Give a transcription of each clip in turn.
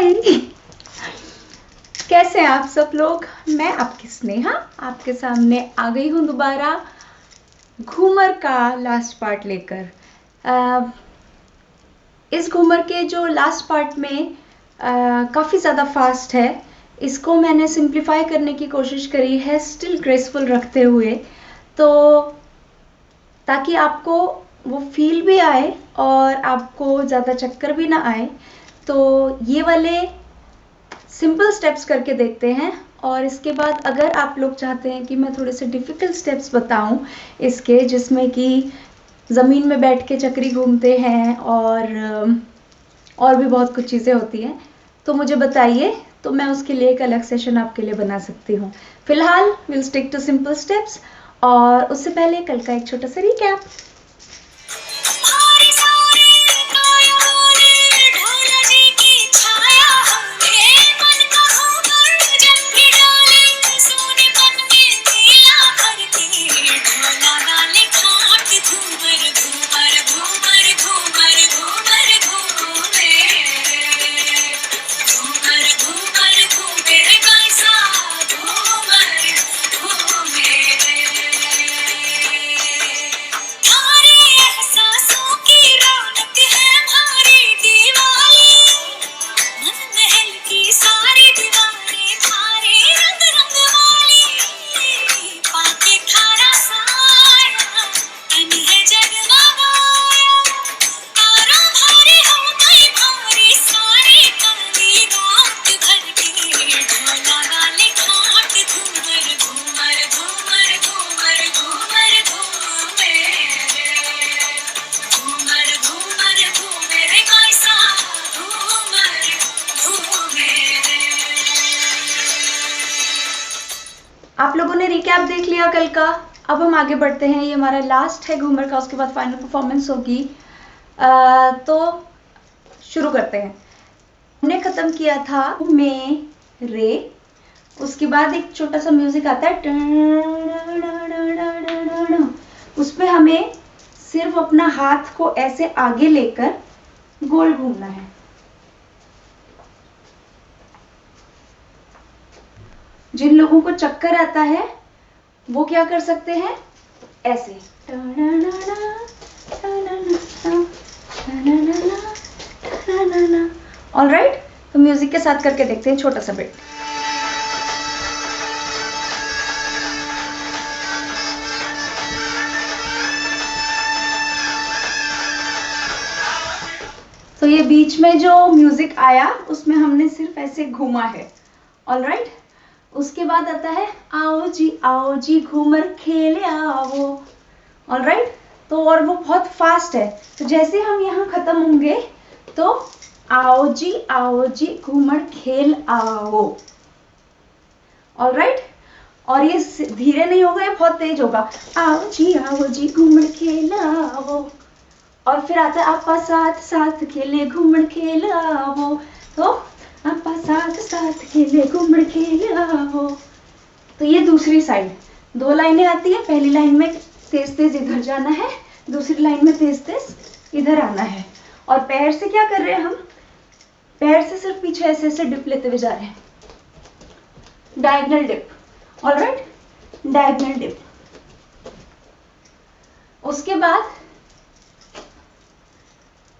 हाय, कैसे हैं आप सब लोग। मैं आपकी स्नेहा आपके सामने आ गई हूँ दोबारा घूमर का लास्ट पार्ट लेकर। इस घूमर के जो लास्ट पार्ट में काफ़ी ज़्यादा फास्ट है, इसको मैंने सिंप्लीफाई करने की कोशिश करी है स्टिल ग्रेसफुल रखते हुए, तो ताकि आपको वो फील भी आए और आपको ज़्यादा चक्कर भी ना आए। तो ये वाले सिंपल स्टेप्स करके देखते हैं, और इसके बाद अगर आप लोग चाहते हैं कि मैं थोड़े से डिफ़िकल्ट स्टेप्स बताऊं इसके, जिसमें कि ज़मीन में बैठ के चक्री घूमते हैं और भी बहुत कुछ चीज़ें होती हैं, तो मुझे बताइए, तो मैं उसके लिए एक अलग सेशन आपके लिए बना सकती हूँ। फिलहाल will stick to simple steps, और उससे पहले कल का एक छोटा सा रिकैप। आप लोगों ने रिकैप देख लिया कल का। अब हम आगे बढ़ते हैं, ये हमारा लास्ट है घूमर का, उसके बाद फाइनल परफॉर्मेंस होगी। तो शुरू करते हैं। हमने ख़त्म किया था में रे, उसके बाद एक छोटा सा म्यूजिक आता है, उस पर हमें सिर्फ अपना हाथ को ऐसे आगे लेकर गोल घूमना है। जिन लोगों को चक्कर आता है वो क्या कर सकते हैं, ऐसे। ऑलराइट, तो म्यूजिक के साथ करके देखते हैं छोटा सा बिट। तो ये बीच में जो म्यूजिक आया उसमें हमने सिर्फ ऐसे घूमा है। ऑलराइट, उसके बाद आता है आओ जी घूमर खेले आओ। ऑलराइट, तो और वो बहुत फास्ट है, तो जैसे हम यहाँ खत्म होंगे तो आओ जी घूमर खेल आओ। ऑलराइट, और ये धीरे नहीं होगा, ये बहुत तेज होगा। आओ जी घूमर खेल आओ, और फिर आता है आपा साथ साथ खेले घूमर खेल आओ। तो आपा साथ साथ खेले घूमर खेल आओ। तो ये दूसरी साइड, दो लाइनें आती है। पहली लाइन में तेज तेज इधर जाना है, दूसरी लाइन में तेज तेज इधर आना है। और पैर से क्या कर रहे हैं हम, पैर से सिर्फ पीछे ऐसे ऐसे डिप लेते हुए जा रहे हैं, diagonal dip. Alright, diagonal dip. उसके बाद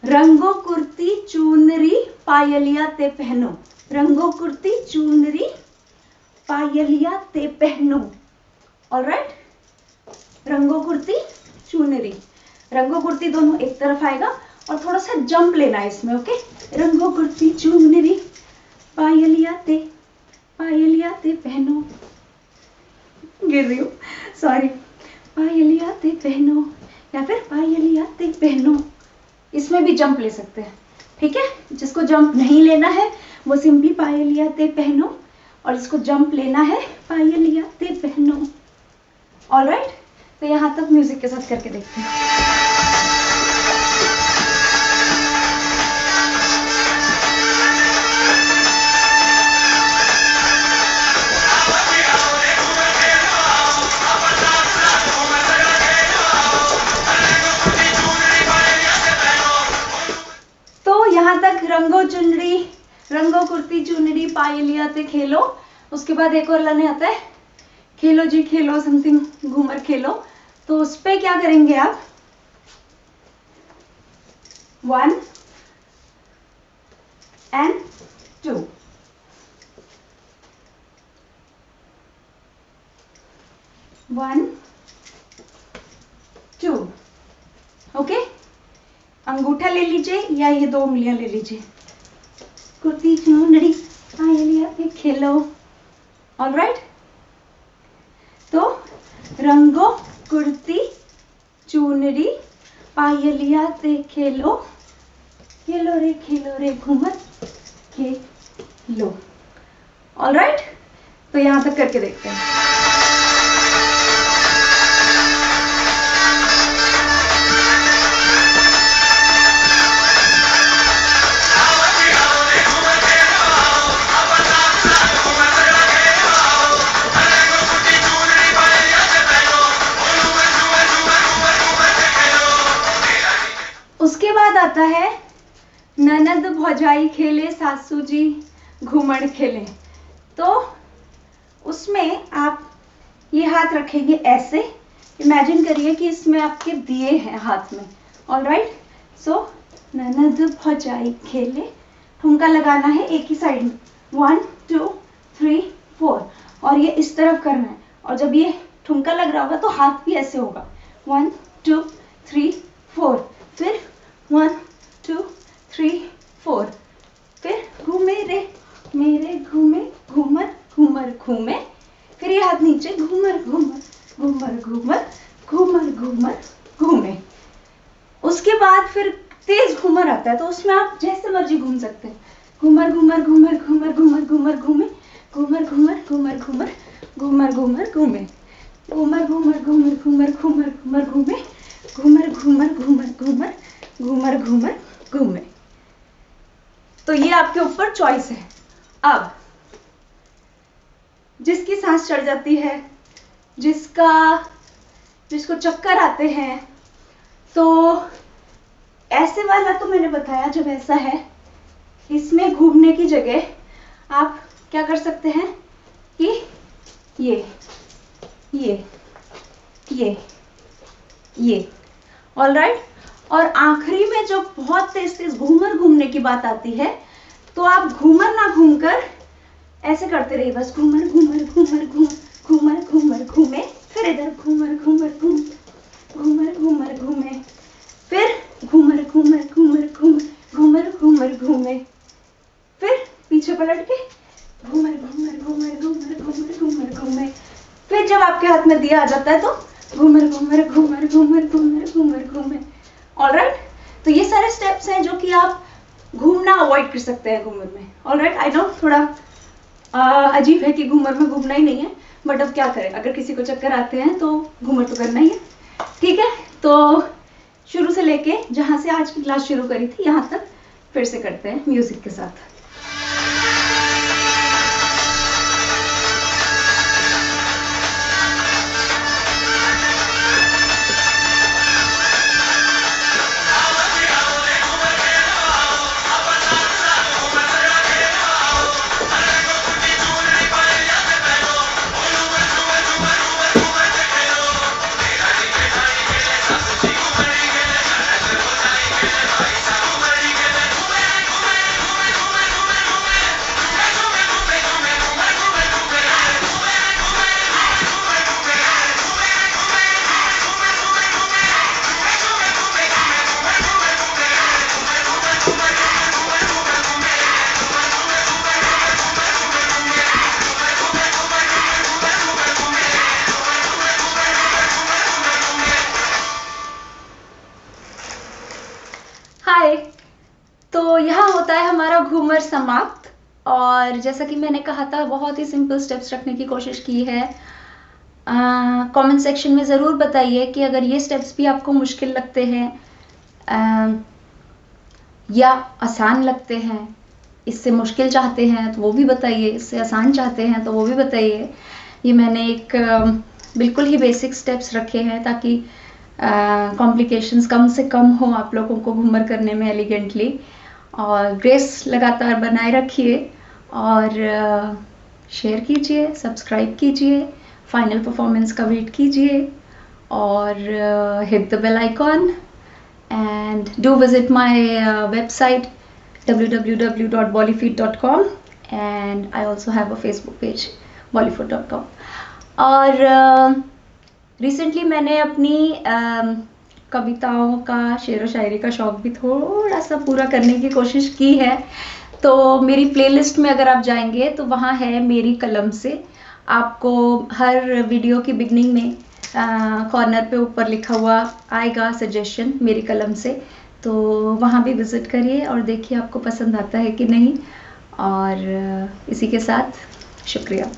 रंगो कुर्ती चूनरी पायलिया ते पहनो, रंगो कुर्ती चूनरी पायलिया ते पहनो। ऑलराइट, रंगो कुर्ती चूनरी, रंगो कुर्ती दोनों एक तरफ आएगा, और थोड़ा सा जंप लेना है इसमें। ओके, रंगो कुर्ती चूनरी पायलिया ते पहनो, गिर रही हूँ, सॉरी। पायलिया ते पहनो, या फिर पायलिया ते पहनो, इसमें भी जंप ले सकते हैं। ठीक है, जिसको जंप नहीं लेना है वो सिंपली पायलिया ते पहनो, और इसको जंप लेना है पायलिया ते पहनो। ऑलराइट, तो यहाँ तक म्यूजिक के साथ करके देखते हैं। तो यहाँ तक रंगो चुनरी रंगो कुर्ती चुनरी पायलिया ते खेलो। उसके बाद एक और लाने आता है खेलो जी खेलो समथिंग, घूमर खेलो। तो उस पे क्या करेंगे आप, 1 and 2, 1 2, ओके। अंगूठा ले लीजिए या ये 2 उंगलियां ले लीजिए। कुर्ती चुनरी पायलिया ते खेलो, ऑलराइट। तो रंगो कुर्ती चुनरी पायलिया ते खेलो, खेलो रे घूमर खेलो, ऑलराइट। तो यहां तक करके देखते हैं। उसके बाद आता है ननद भौजाई खेले सासू जी घूमर खेले। तो उसमें आप ये हाथ रखेंगे ऐसे, इमेजिन करिए कि इसमें आपके दिए हैं हाथ में, ऑलराइट। सो ननद भौजाई खेले, ठुमका लगाना है एक ही साइड में, 1 2 3 4, और ये इस तरफ करना है। और जब ये ठुमका लग रहा होगा तो हाथ भी ऐसे होगा, 1 2 3 4, फिर 1 2 3 4, फिर घूमे रे मेरे घूमे घूमर घूमर घूमे, फिर ये हाथ नीचे घूमर घूमर घूमर घूमर घूमर घूमर घूमे। उसके बाद फिर तेज घूमर आता है, तो उसमें आप जैसे मर्जी घूम सकते हैं, घूमर घूमर घूमर घूमर घूमर घूमर घूमे, घूमर घूमर घूमर घूमर घूमर घूमर घूमे, घूमर घूमर घूमर घूमर घूमर घूमर घूमे, घूमर घूमर घूमर घूमर घूमर घूमर घूमे। तो ये आपके ऊपर चॉइस है। अब जिसकी सांस चढ़ जाती है, जिसको चक्कर आते हैं, तो ऐसे वाला तो मैंने बताया जब ऐसा है, इसमें घूमने की जगह आप क्या कर सकते हैं कि ये ऑलराइट। और आखिरी में जब बहुत तेज तेज घूमर घूमने की बात आती है, तो आप घूमर ना घूमकर ऐसे करते रहिए, बस घूमर घूमर घूमर घूमर घूमर घूमर घूमे, फिर इधर घूमर घूमर घूमर घूमर घूमे, फिर घूमर घूमर घूमर घूमर घूमर घूमर घूमे, फिर पीछे पलट के घूमर घूमर घूमर घूमर घूमर घूमर घूमे, फिर जब आपके हाथ में दिया आ जाता है तो घूमर घूमर घूमर घूमर घूमर घूमर घूमे, ऑलराइट। तो ये सारे स्टेप्स हैं जो कि आप घूमना अवॉइड कर सकते हैं घूमर में, ऑलराइट। आई नो थोड़ा अजीब है कि घूमर में घूमना ही नहीं है, बट अब क्या करें, अगर किसी को चक्कर आते हैं तो घूमर तो करना ही है, ठीक है। तो शुरू से लेके जहां से आज की क्लास शुरू करी थी यहाँ तक फिर से करते हैं म्यूजिक के साथ। हाय, तो यहाँ होता है हमारा घूमर समाप्त। और जैसा कि मैंने कहा था, बहुत ही सिंपल स्टेप्स रखने की कोशिश की है। कमेंट सेक्शन में ज़रूर बताइए कि अगर ये स्टेप्स भी आपको मुश्किल लगते हैं या आसान लगते हैं, इससे मुश्किल चाहते हैं तो वो भी बताइए, इससे आसान चाहते हैं तो वो भी बताइए। ये मैंने एक बिल्कुल ही बेसिक स्टेप्स रखे हैं ताकि कॉम्प्लिकेशंस कम से कम हो आप लोगों को घूमर करने में एलिगेंटली। और ग्रेस लगातार बनाए रखिए और शेयर कीजिए, सब्सक्राइब कीजिए, फाइनल परफॉर्मेंस का वेट कीजिए और hit the bell icon and do visit my website www.bollyfeed.com and I also have a Facebook page bollyfood.com। और रिसेंटली मैंने अपनी कविताओं का, शेर व शायरी का शौक भी थोड़ा सा पूरा करने की कोशिश की है। तो मेरी प्लेलिस्ट में अगर आप जाएंगे तो वहाँ है मेरी कलम से। आपको हर वीडियो की बिगनिंग में कॉर्नर पे ऊपर लिखा हुआ आएगा सजेशन मेरी कलम से, तो वहाँ भी विज़िट करिए और देखिए आपको पसंद आता है कि नहीं। और इसी के साथ शुक्रिया।